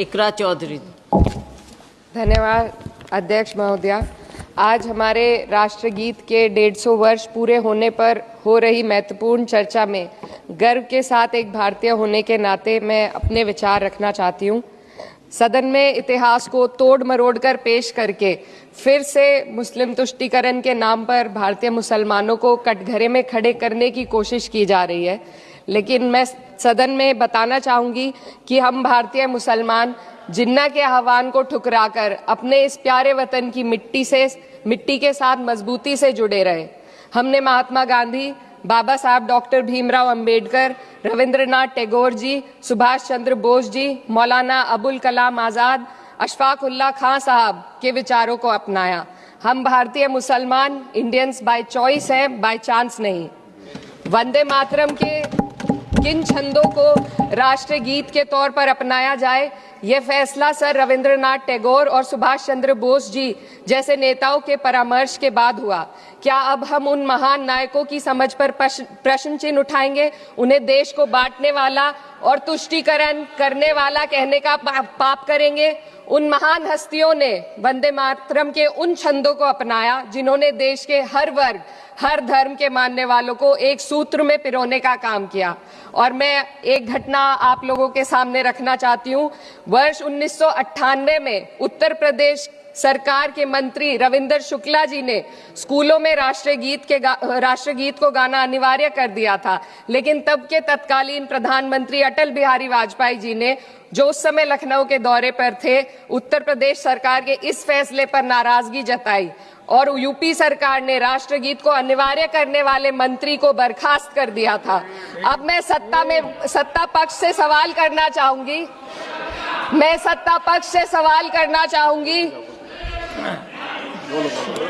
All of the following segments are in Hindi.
इकरा चौधरी। धन्यवाद अध्यक्ष महोदया। आज हमारे राष्ट्रगीत के 150 वर्ष पूरे होने पर हो रही महत्वपूर्ण चर्चा में गर्व के साथ एक भारतीय होने के नाते मैं अपने विचार रखना चाहती हूँ। सदन में इतिहास को तोड़ मरोड़ कर पेश करके फिर से मुस्लिम तुष्टीकरण के नाम पर भारतीय मुसलमानों को कटघरे में खड़े करने की कोशिश की जा रही है। लेकिन मैं सदन में बताना चाहूँगी कि हम भारतीय मुसलमान जिन्ना के आह्वान को ठुकराकर अपने इस प्यारे वतन की मिट्टी के साथ मजबूती से जुड़े रहे। हमने महात्मा गांधी, बाबा साहब डॉक्टर भीमराव अंबेडकर, रविंद्रनाथ टैगोर जी, सुभाष चंद्र बोस जी, मौलाना अबुल कलाम आज़ाद, अशफाक उल्लाह खां साहब के विचारों को अपनाया। हम भारतीय मुसलमान इंडियंस बाय चॉइस हैं, बाय चांस नहीं। वंदे मातरम के किन छंदों को राष्ट्रगीत के तौर पर अपनाया जाए, यह फैसला सर रविंद्रनाथ टैगोर और सुभाष चंद्र बोस जी जैसे नेताओं के परामर्श के बाद हुआ। क्या अब हम उन महान नायकों की समझ पर प्रश्न चिन्ह उठाएंगे? उन्हें देश को बांटने वाला और तुष्टीकरण करने वाला कहने का पाप करेंगे? उन महान हस्तियों ने वंदे मातरम के उन छंदों को अपनाया जिन्होंने देश के हर वर्ग, हर धर्म के मानने वालों को एक सूत्र में पिरोने का काम किया। और मैं एक घटना आप लोगों के सामने रखना चाहती हूँ। वर्ष 1998 में उत्तर प्रदेश सरकार के मंत्री रविंदर शुक्ला जी ने स्कूलों में राष्ट्रगीत को गाना अनिवार्य कर दिया था। लेकिन तब के तत्कालीन प्रधानमंत्री अटल बिहारी वाजपेयी जी ने, जो उस समय लखनऊ के दौरे पर थे, उत्तर प्रदेश सरकार के इस फैसले पर नाराजगी जताई और यूपी सरकार ने राष्ट्रगीत को अनिवार्य करने वाले मंत्री को बर्खास्त कर दिया था। अब मैं सत्ता पक्ष से सवाल करना चाहूंगी।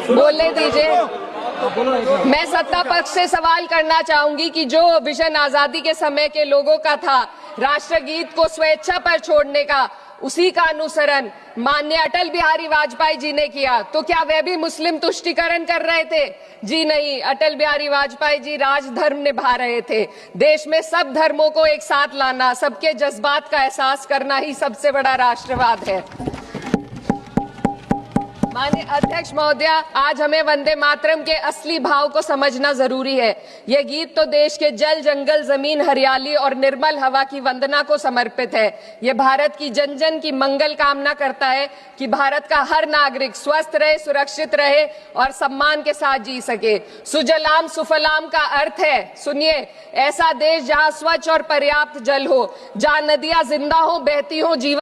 बोलने दीजिए। मैं सत्ता पक्ष से सवाल करना चाहूंगी कि जो विजन आजादी के समय के लोगों का था राष्ट्रगीत को स्वेच्छा पर छोड़ने का, उसी का अनुसरण माननीय अटल बिहारी वाजपेयी जी ने किया, तो क्या वे भी मुस्लिम तुष्टीकरण कर रहे थे? जी नहीं, अटल बिहारी वाजपेयी जी राजधर्म निभा रहे थे। देश में सब धर्मों को एक साथ लाना, सबके जज्बात का एहसास करना ही सबसे बड़ा राष्ट्रवाद है। माननीय अध्यक्ष महोदया, आज हमें वंदे मातरम के असली भाव को समझना जरूरी है। यह गीत तो देश के जल, जंगल, जमीन, हरियाली और निर्मल हवा की वंदना को समर्पित है। यह भारत की जन जन की मंगल कामना करता है कि भारत का हर नागरिक स्वस्थ रहे, सुरक्षित रहे और सम्मान के साथ जी सके। सुजलाम सुफलाम का अर्थ है, सुनिए, ऐसा देश जहां स्वच्छ और पर्याप्त जल हो, जहां नदियां जिंदा हो, बहती हो, जीवन